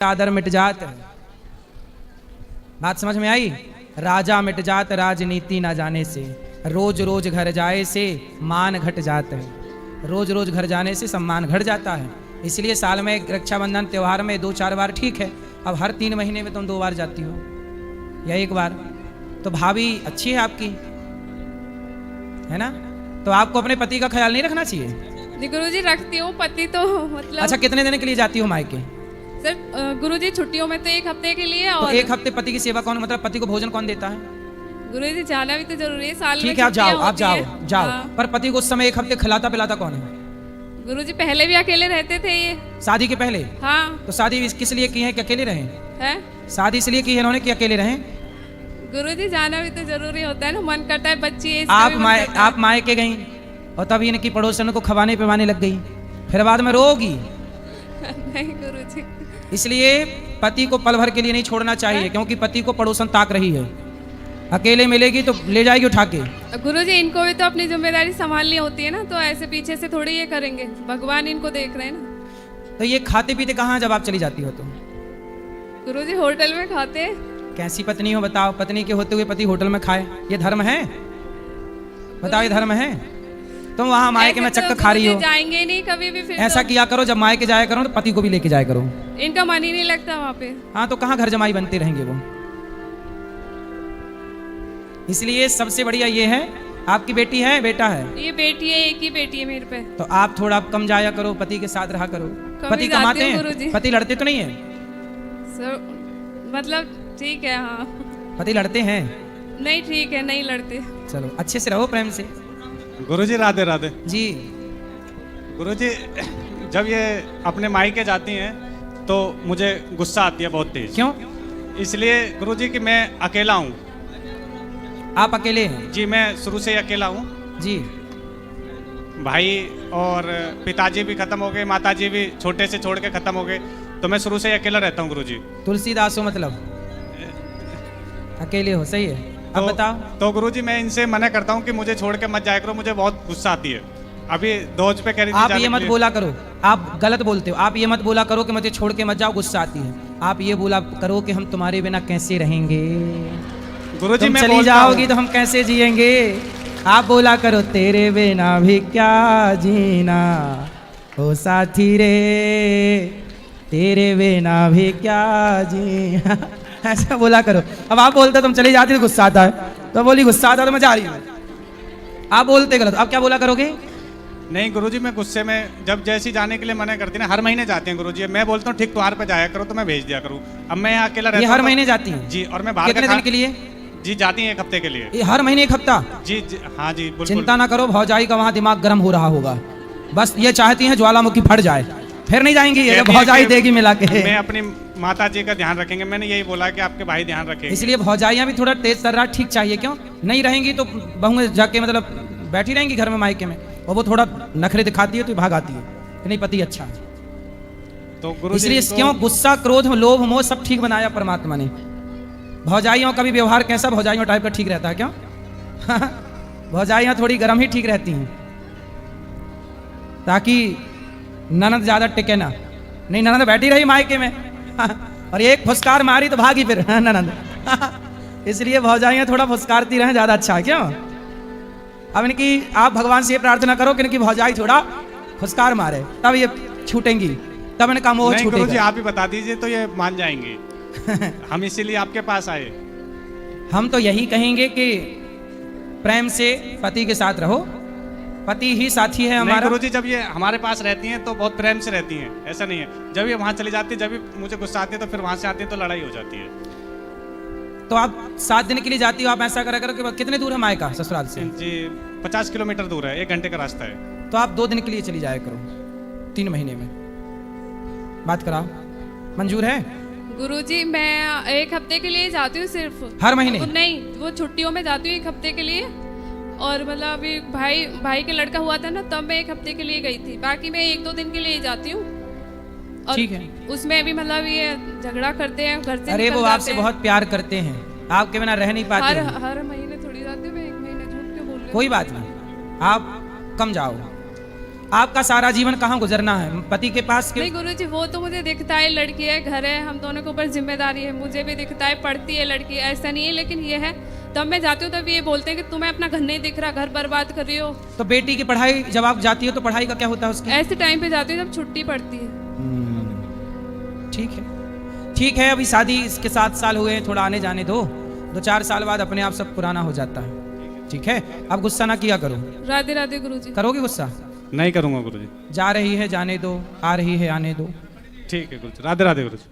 आदर मिट जात। बात समझ में आई? राजा मिट जात राजनीति ना जाने से, रोज रोज घर जाए से मान घट जाता है। रोज रोज घर जाने से सम्मान घट जाता है। इसलिए साल में रक्षाबंधन त्योहार में 2-4 बार ठीक है। अब हर 3 महीने में तुम 2 बार जाती हो या 1 बार, तो भाभी अच्छी है आपकी, है ना? तो आपको अपने पति का ख्याल नहीं रखना चाहिए? गुरुजी रखती हूँ, पति तो मतलब। अच्छा, कितने दिन के लिए जाती हो मायके? सर गुरुजी छुट्टियों में तो 1 हफ्ते के लिए। और तो 1 हफ्ते पति की सेवा कौन, मतलब पति को भोजन कौन देता है? गुरुजी जाना भी तो जरूरी है, साल में ठीक है, आप जाओ, आप जाओ जाओ। हाँ। पर पति को उस समय 1 हफ्ते खिलाता पिलाता कौन है? गुरुजी पहले भी अकेले रहते थे ये। शादी के पहले? हाँ। तो शादी किस लिए की है कि अकेले रहें? है शादी इसलिए की है इन्होंने कि अकेले रहें? गुरुजी जाना भी तो जरूरी होता है ना, मन करता है बच्ची। आप मायके गई और तब इनकी पड़ोसन को खवाने पिवाने लग गई, फिर बाद में रोगी। नहीं गुरुजी, इसलिए पति को पल भर के लिए नहीं छोड़ना चाहिए, क्योंकि पति को पड़ोसन ताक रही है। अकेले मिलेगी तो ले जाएगी उठा के। गुरुजी इनको भी तो अपनी जिम्मेदारी संभालनी होती है ना, तो ऐसे पीछे से थोड़ी ये करेंगे, भगवान इनको देख रहे हैं ना। तो ये खाते पीते कहाँ जब आप चली जाती हो? तो गुरुजी होटल में खाते हैं। कैसी पत्नी हो बताओ, पत्नी के होते हुए पति होटल में खाए? ये धर्म है? बताओ, ये धर्म है? तुम वहां मायके में चक्कर खा रही हो। जाएंगे नहीं कभी भी। फिर ऐसा किया करो, जब मायके जाया करो तो पति को भी लेके जाया करो। इनका मन ही नहीं लगता वहाँ पे। हाँ, तो कहाँ घर जमाई बनते रहेंगे वो? इसलिए सबसे बढ़िया ये है, आपकी बेटी है बेटा है? ये बेटी है, एक ही बेटी है मेरे पे। तो आप थोड़ा कम जाया करो, पति के साथ रहा करो। पति कमाते हैं? पति लड़ते तो नहीं है? सर मतलब ठीक है। हाँ, पति लड़ते हैं? नहीं ठीक है, नहीं लड़ते। चलो अच्छे से रहो, प्रेम से। गुरुजी राधे राधे जी। गुरुजी, जब ये अपने मायके जाती हैं तो मुझे गुस्सा आती है बहुत तेज। क्यों? इसलिए गुरुजी कि मैं अकेला हूँ। आप अकेले हैं? जी, मैं शुरू से ही अकेला हूँ जी। भाई और पिताजी भी खत्म हो गए, माताजी भी छोटे से छोड़ के खत्म हो गए, तो मैं शुरू से ही अकेला रहता हूँ गुरुजी। तुलसीदास हो मतलब? अकेले हो, सही है। अब बताओ। तो गुरुजी मैं इनसे मना करता हूँ कि मुझे छोड़ के मत जाया करो, मुझे बहुत गुस्सा आती है। अभी दोज पे कह रही थी आप ये मत बोला करो, आप गलत बोलते हो। आप ये मत बोला करो कि मुझे छोड़ के मत जाओ, गुस्सा आती है। आप ये बोला करो कि हम तुम्हारे बिना कैसे रहेंगे? गुरुजी तुम मैं चली जाओगी तो हम कैसे जिएंगे? आप बोला करो, तेरे बिना भी क्या जीना ओ साथी रे, तेरे बिना भी क्या जीना। ऐसा बोला करो। अब आप बोलते तुम चली जाती तो गुस्सा आता है, तो बोली गुस्सा आता तो मैं जा रही हूँ। आप बोलते गलत। अब क्या बोला करोगे? नहीं गुरुजी, मैं गुस्से में जब जैसी जाने के लिए मना करती ना, हर महीने जाते हैं गुरुजी। मैं बोलता हूँ ठीक त्योहार पे जाया करो तो मैं भेज दिया करूँ। अब मैं यहाँ अकेला रहता हूँ। ये हर महीने जाती हैं? जी। और मैं बाहर कितने दिन के लिए? जी जाती हैं 1 हफ्ते के लिए। ये हर महीने 1 हफ्ता? जी, जी हाँ जी बिल्कुल। चिंता ना करो, भौजाई का वहाँ दिमाग गर्म हो रहा होगा। बस ये चाहती हैं ज्वालामुखी फट जाए, फिर नहीं जाएंगी ये, भौजाई देगी मिला के। मैं अपनी माता जी का ध्यान रखेंगे। मैंने यही बोला कि आपके भाई ध्यान रखेंगे। इसलिए भौजाइयाँ भी थोड़ा तेज तर्रार ठीक चाहिए। क्यों नहीं रहेंगी तो बहू जाके मतलब बैठी रहेंगी घर में मायके में, और वो थोड़ा नखरे दिखाती है तो भाग आती है कि नहीं पति अच्छा है। तो गुरुजी इसलिए क्यों गुस्सा, क्रोध, लोभ, मोह सब ठीक बनाया परमात्मा ने। भौजाइयों का भी व्यवहार कैसा भौजाइयों टाइप का ठीक रहता है? क्यों? भौजाइयाँ थोड़ी गर्म ही ठीक रहती हैं, ताकि ननद ज्यादा टिके ना। नहीं, ननद बैठी रही मायके में और एक फुसकार मारी तो भागी फिर ननद। इसलिए भौजाइयाँ थोड़ा फुसकारती रहें, ज्यादा अच्छा है। क्यों? अब इनकी आप भगवान से ये प्रार्थना करो कि इनकी भौजाई थोड़ा फुसकार मारे, तब ये छूटेंगी, तब इनका मोह छूटेगा। गुरुजी आप ही बता दीजिए तो ये मान जाएंगे। हम इसीलिए आपके पास आए। हम तो यही कहेंगे कि प्रेम से पति के साथ रहो, पति ही साथी है हमारा। गुरुजी जब ये हमारे पास रहती हैं तो बहुत प्रेम से रहती हैं, ऐसा नहीं है। जब ये वहां चली जाती है, जब भी मुझे गुस्सा आती है, तो फिर वहां से आती है तो लड़ाई हो जाती है। तो आप 7 दिन के लिए जाती हो, आप ऐसा करा करो कि कितने दूर है मायका ससुराल से? जी 50 किलोमीटर दूर है, 1 घंटे का रास्ता है। तो आप 2 दिन के लिए चली जाया करो 3 महीने में। बात कराओ, मंजूर है? गुरुजी मैं 1 हफ्ते के लिए जाती हूँ सिर्फ। हर महीने? नहीं, वो छुट्टियों में जाती हूँ 1 हफ्ते के लिए। और मतलब अभी भाई के लड़का हुआ था ना, तब मैं 1 हफ्ते के लिए गई थी। बाकी मैं 1-2 दिन के लिए जाती हूँ। ठीक है। उसमें भी मतलब ये झगड़ा करते हैं घर से। अरे वो आपसे बहुत प्यार करते हैं, आपके बिना रह नहीं पाते हैं। हर महीने थोड़ी जाती हूँ मैं, 1 महीने झूठ क्यों बोल रही हूँ? कोई बात नहीं, आप कम जाओ। आपका सारा जीवन कहाँ गुजरना है, पति के पास नहीं के? गुरुजी, वो तो मुझे दिखता है, लड़की है, घर है, हम दोनों के ऊपर जिम्मेदारी है, मुझे भी दिखता है, पढ़ती है लड़की, ऐसा नहीं है। लेकिन ये है, तब मैं जाती हूँ तब ये बोलते हैं कि तुम्हें अपना घर नहीं दिख रहा, घर बर्बाद कर रही हो। तो बेटी की पढ़ाई, जब आप जाती हो तो पढ़ाई का क्या होता है उसकी? ऐसे टाइम पे जाती हूँ जब छुट्टी पड़ती है। ठीक है, ठीक है। अभी शादी इसके 7 साल हुए हैं, थोड़ा आने जाने दो, 2-4 साल बाद अपने आप सब पुराना हो जाता है। ठीक है, अब गुस्सा ना किया करो। राधे राधे गुरुजी। करोगे गुस्सा? नहीं करूँगा गुरुजी। जा रही है जाने दो, आ रही है आने दो। ठीक है गुरुजी, राधे राधे गुरुजी।